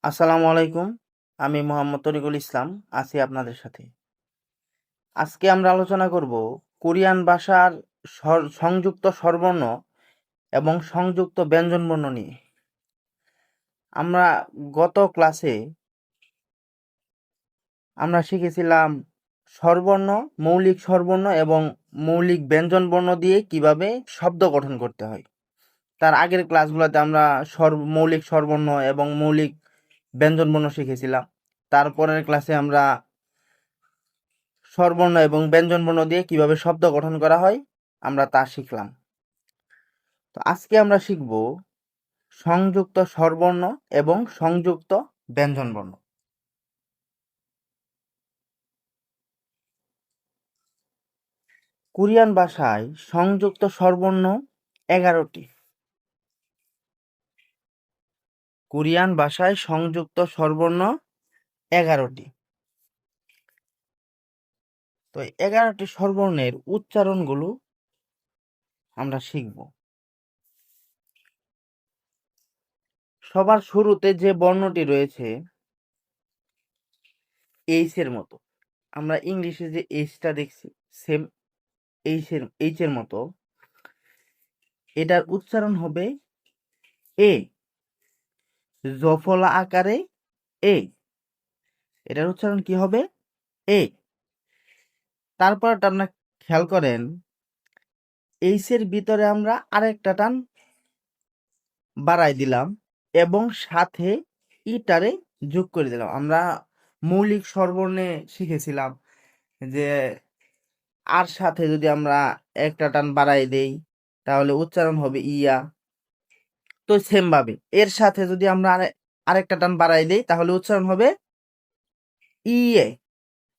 আসসালামু আলাইকুম। আমি মোহাম্মদ তরিকুল ইসলাম আছি আপনাদের সাথে। আজকে আমরা আলোচনা করব কোরিয়ান ভাষার সংযুক্ত স্বরবর্ণ এবং সংযুক্ত ব্যঞ্জনবর্ণ নিয়ে। আমরা গত ক্লাসে আমরা শিখেছিলাম স্বরবর্ণ, মৌলিক স্বরবর্ণ এবং মৌলিক ব্যঞ্জনবর্ণ দিয়ে কিভাবে শব্দ গঠন করতে হয়। তার আগের ক্লাসগুলোতে আমরা মৌলিক স্বরবর্ণ এবং মৌলিক ব্যঞ্জনবর্ণ শিখেছিলাম। তারপরের ক্লাসে আমরা স্বরবর্ণ এবং ব্যঞ্জনবর্ণ দিয়ে কিভাবে শব্দ গঠন করা হয় আমরা তা শিখলাম। তো আজকে আমরা শিখব সংযুক্ত স্বরবর্ণ এবং সংযুক্ত ব্যঞ্জনবর্ণ। কোরিয়ান ভাষায় সংযুক্ত স্বরবর্ণ 11টি। কোরিয়ান ভাষায় সংযুক্ত স্বরবর্ণ 11টি। তো 11টি স্বরবর্ণের উচ্চারণগুলো আমরা শিখব। সবার শুরুতে যে বর্ণটি রয়েছে এইচ এর মতো, আমরা ইংলিশে যে এইচটা দেখছি সেম এইচ এর মতো, এটার উচ্চারণ হবে এ, জফলা আকারে এ। এটার উচ্চারণ কি হবে? এ। তারপর আপনারা খেয়াল করেন এইচ এর ভিতরে আমরা আরেকটা টান বাড়াই দিলাম এবং সাথে ইটারে যোগ করে দিলাম। আমরা মৌলিক স্বরবর্ণে শিখেছিলাম যে আর সাথে যদি আমরা একটা টান বাড়াই দেই তাহলে উচ্চারণ হবে ইয়া। তো সেম ভাবে এর সাথে যদি আমরা আরেকটা টান বাড়াই দেই তাহলে উচ্চারণ হবে ইয়ে।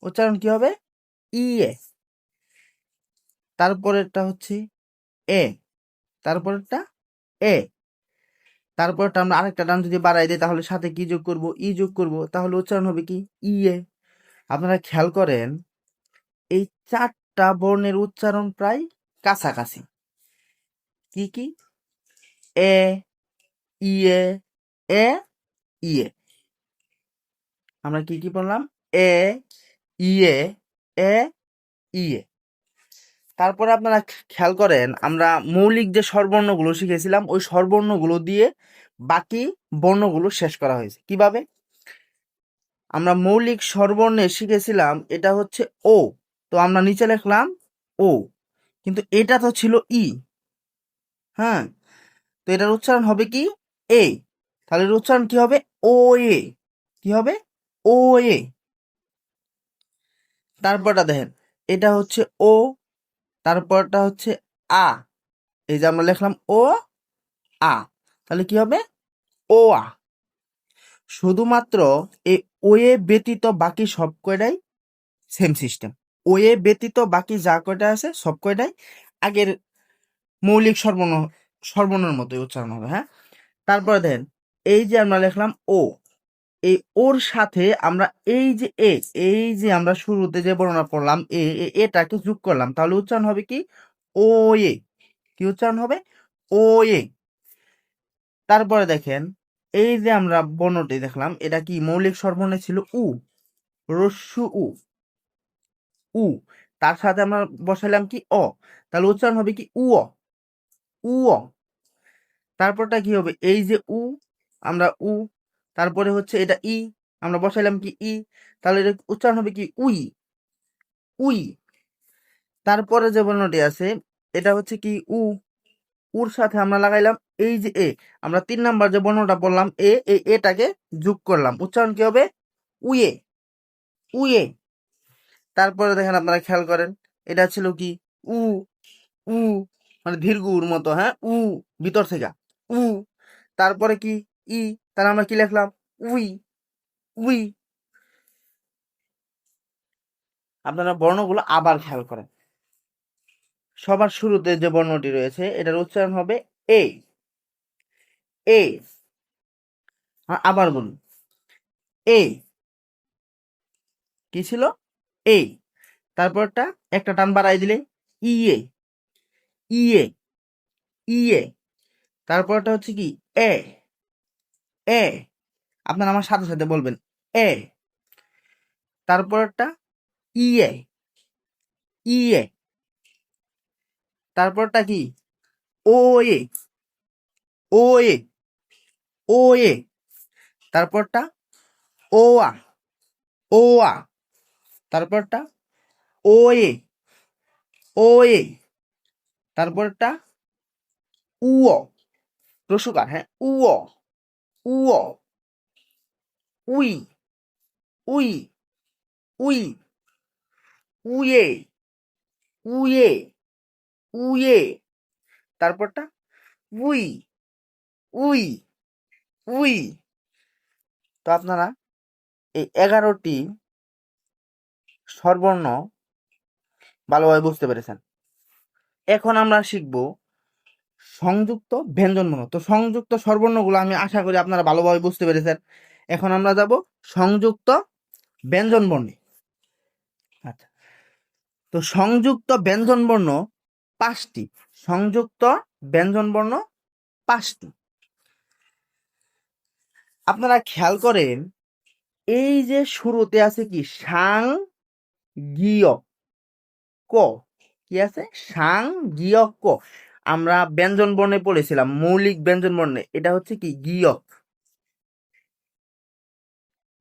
উচ্চারণ কি হবে? ইয়ে। তারপরেরটা হচ্ছে এ, তারপরেরটা এ, তারপরটা আমরা আরেকটা টান যদি বাড়াই দিই তাহলে সাথে কি যোগ করব? ই যোগ করব, তাহলে উচ্চারণ হবে কি? ইয়ে। আপনারা খেয়াল করেন এই চারটা বর্ণের উচ্চারণ প্রায় কাছাকাছি। কি কি? এ, ইয়ে, এ, ইয়ে। আমরা কি কি বললাম? এ, ইয়ে, এ, ইয়ে। তারপরে আপনারা খেয়াল করেন আমরা মৌলিক যে স্বরবর্ণগুলো শিখেছিলাম ওই স্বরবর্ণগুলো দিয়ে বাকি বর্ণগুলো শেষ করা হয়েছে। কিভাবে? আমরা মৌলিক স্বরবর্ণে শিখেছিলাম এটা হচ্ছে ও, তো আমরা নিচে লিখলাম ও, কিন্তু এটা তো ছিল ই। হ্যাঁ, তো এটার উচ্চারণ হবে কি? এ। তাহলে এর উচ্চারণ কি হবে? ও এ। কি হবে? ও এ। তারপরটা দেখেন এটা হচ্ছে ও, তারপরটা হচ্ছে আ। এই যে আমরা লিখলাম ও আ, তাহলে কি হবে? ও আ। শুধুমাত্র এই ওয়ে ব্যতীত বাকি সব কয়টাই সেম সিস্টেম। ওয়ে ব্যতীত বাকি যা কয়টা আছে সব কয়টাই আগের মৌলিক স্বরবর্ণের মতোই উচ্চারণ হবে। হ্যাঁ, তারপরে দেখেন এই যে আমরা লিখলাম ও, এই ওর সাথে আমরা এই যে এ, এই যে আমরা শুরুতে যে বর্ণনা করলাম এটাকে যোগ করলাম, তাহলে উচ্চারণ হবে কি? ও এ। কি উচ্চারণ হবে? ও এ। তারপরে দেখেন এই যে আমরা বর্ণটি দেখলাম এটা কি মৌলিক স্বরবর্ণে ছিল? উ, রস্যু উ, উ। তার সাথে আমরা বসাইলাম কি? অ, তাহলে উচ্চারণ হবে কি? উ, উ। তারপরটা কি হবে? এই যে উ, আমরা উ, তারপরে হচ্ছে এটা ই, আমরা বসাইলাম কি? ই, তাহলে এটা উচ্চারণ হবে কি? We, we. তারপরে যে বর্ণটি আছে এটা হচ্ছে কি? উ, উর সাথে আমরা লাগাইলাম এই যে এ, আমরা 3 নাম্বার যে বর্ণটা বললাম এটাকে যোগ করলাম, উচ্চারণ কি হবে? উয়ে, উয়ে। তারপরে দেখেন আপনারা খেয়াল করেন এটা ছিল কি? উ, উ, মানে দীর্ঘ উর মতো। হ্যাঁ, উ, ভিতর থেকে উ। তারপরে কি? ই, তাহলে আমরা কি লিখলাম? We, we. আপনারা বর্ণগুলো আবার খেয়াল করেন। সবার শুরুতে যে বর্ণটি রয়েছে এটার উচ্চারণ হবে এ, এ। আবার বলুন, এ। কি ছিল? এ। তারপরটা একটা টান বাড়াই দিলে ইয়ে, ইয়ে, ইয়ে। তারপরটা হচ্ছে কি? এ, এ। আপনারা আমার সাথে সাথে বলবেন এ। তারপরটা ইয়ে, ইয়ে। তারপরটা কি ও এ, ও এ, ও এ। তারপরটা ও আ, ও আ। তারপরটা ও এ, ও এ। তারপরটা উও, রসুকার, হ্যাঁ, উও, উও। উই, উই, উই, উয়ে, উয়ে, উয়ে। তারপরটা উই, উই, উই। তো আপনারা এই 11টি স্বরবর্ণ ভালোভাবে বুঝতে পেরেছেন। এখন আমরা শিখব সংযুক্ত ব্যঞ্জনবর্ণ। তো সংযুক্ত স্বরবর্ণগুলো আমি আশা করি আপনারা ভালোভাবে বুঝতে পেরেছেন। এখন আমরা যাব সংযুক্ত ব্যঞ্জনবর্ণে। আচ্ছা, তো সংযুক্ত ব্যঞ্জনবর্ণ 5টি। সংযুক্ত ব্যঞ্জনবর্ণ 5টি। আপনারা খেয়াল করেন এই যে শুরুতে আছে কি সাং গিয় ক, কি আছে সাং গিয় ক। আমরা ব্যঞ্জন বর্ণে পড়েছিলাম মৌলিক ব্যঞ্জন বর্ণে, এটা হচ্ছে কি গিয়ক,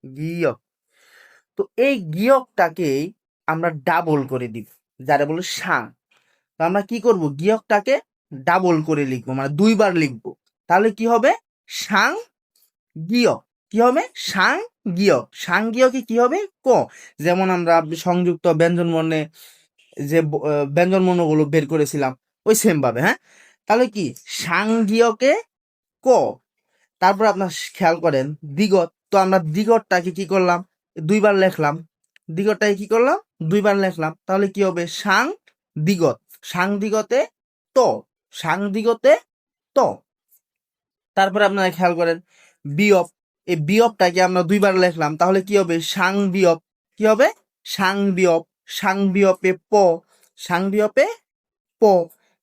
গিয়ক। তো এই গিয়কটাকে আমরা ডাবল করে দিব, যারা বলে সাং। তো আমরা কি করব, গিয়কটাকে ডাবল করে লিখবো, মানে 2বার লিখবো। তাহলে কি হবে সাং গিয়, কি হবে সাং গিয়। সাং গিয়কে কি হবে ক। যেমন আমরা সংযুক্ত ব্যঞ্জন বর্ণে যে ব্যঞ্জন বর্ণগুলো বের করেছিলাম ওই সেম ভাবে, হ্যাঁ। তাহলে কি সাংগীয়কে ক। তারপর আপনার খেয়াল করেন দ্বিগত। তো আমরা দ্বিগতটাকে কি করলাম 2বার লিখলাম, দ্বিগতটাকে কি করলাম 2বার লিখলাম। তাহলে কি হবে সাং দ্বিগত, সাং দ্বিগতে ত, সাং দ্বিগতে ত। তারপরে আপনারা খেয়াল করেন বিয়প, এই বিয়পটাকে আমরা 2বার লিখলাম। তাহলে কি হবে সাং বিয়প, কি হবে সাং বিয়প, সাং বিয়পে প, সাং বিয়পে প।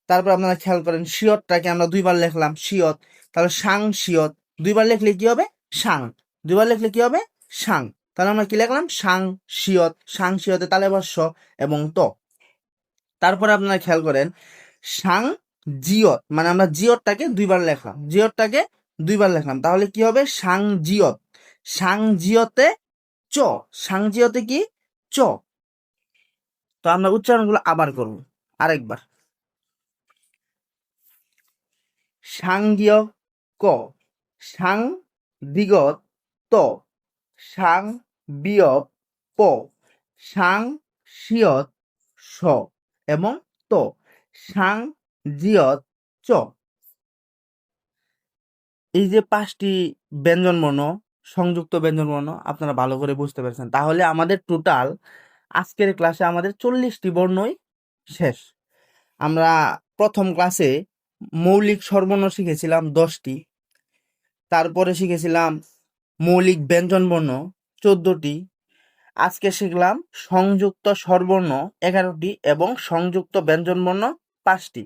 তারপর আপনারা খেয়াল করেন শিয়তটাকে আমরা 2বার লিখলাম শিয়ত। তাহলে সাং শিয়ত, 2বার লিখলে কি হবে সাং, 2বার লিখলে কি হবে সাং। তাহলে আমরা কি লিখলাম সাং শিয়ত, সাং শিয়তে তালে বর্ষ এবং ত। তারপরে আপনারা খেয়াল করেন সাং জিয়ত, মানে আমরা জিয়তটাকে 2বার লিখলাম, জিয়তটাকে 2বার লিখলাম। তাহলে কি হবে সাং জিয়ত, সাং জিয়তে চ, সাং জিয়তে কি চ। তো আমরা উচ্চারণগুলো আবার করব আরেকবার। সাংগীয় ক, সাং দ্বিগত ত, সাং বিয়প প, সাং শিয়ত স এবং ত, সাং জিয়ত চ। এই যে 5টি ব্যঞ্জনবর্ণ, সংযুক্ত ব্যঞ্জনবর্ণ আপনারা ভালো করে বুঝতে পেরেছেন। তাহলে আমাদের টোটাল আজকের ক্লাসে আমাদের 40টি বর্ণই শেষ। আমরা প্রথম ক্লাসে মৌলিক স্বরবর্ণ শিখেছিলাম 10টি, তারপরে শিখেছিলাম মৌলিক ব্যঞ্জনবর্ণ 14টি, আজকে শিখলাম সংযুক্ত স্বরবর্ণ 11টি এবং সংযুক্ত ব্যঞ্জনবর্ণ 5টি।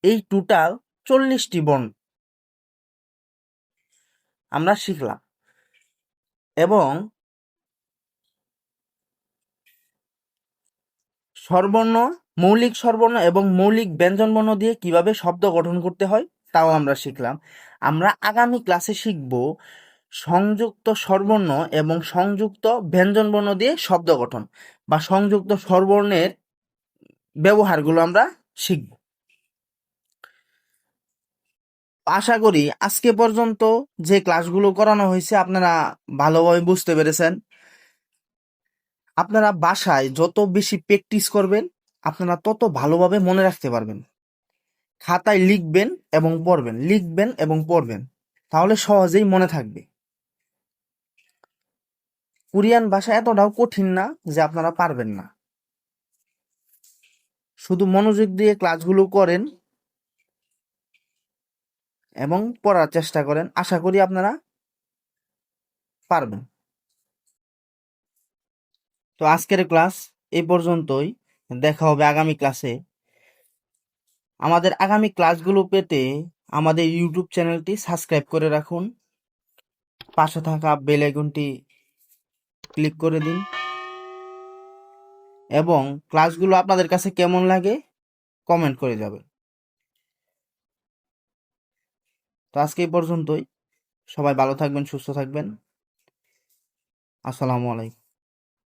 এই টোটাল 40টি বর্ণ আমরা শিখলাম। এবং স্বরবর্ণ, মৌলিক স্বরবর্ণ এবং মৌলিক ব্যঞ্জনবর্ণ দিয়ে কিভাবে শব্দ গঠন করতে হয় তাও আমরা শিখলাম। আমরা আগামী ক্লাসে শিখব সংযুক্ত স্বরবর্ণ এবং সংযুক্ত ব্যঞ্জনবর্ণ দিয়ে শব্দ গঠন বা সংযুক্ত স্বরবর্ণের ব্যবহারগুলো আমরা শিখব। আশা করি আজকে পর্যন্ত যে ক্লাসগুলো করানো হয়েছে আপনারা ভালোভাবে বুঝতে পেরেছেন। আপনারা বাসায় যত বেশি প্র্যাকটিস করবেন আপনারা তত ভালোভাবে মনে রাখতে পারবেন। খাতায় লিখবেন এবং পড়বেন, লিখবেন এবং পড়বেন, তাহলে সহজেই মনে থাকবে। কোরিয়ান ভাষা এতটাও কঠিন না যে আপনারা পারবেন না। শুধু মনোযোগ দিয়ে ক্লাসগুলো করেন এবং পড়ার চেষ্টা করেন, আশা করি আপনারা পারবেন। তো আজকের ক্লাস এই পর্যন্তই, দেখা হবে আগামী ক্লাসে। আমাদের আগামী ক্লাসগুলো পেতে আমাদের ইউটিউব চ্যানেলটি সাবস্ক্রাইব করে রাখুন। পাশে থাকা বেল আইকনটি ক্লিক করে দিন এবং ক্লাসগুলো আপনাদের কাছে কেমন লাগে কমেন্ট করে যাবেন। তো আজকে এই পর্যন্তই। সবাই ভালো থাকবেন, সুস্থ থাকবেন। আসসালামু আলাইকুম।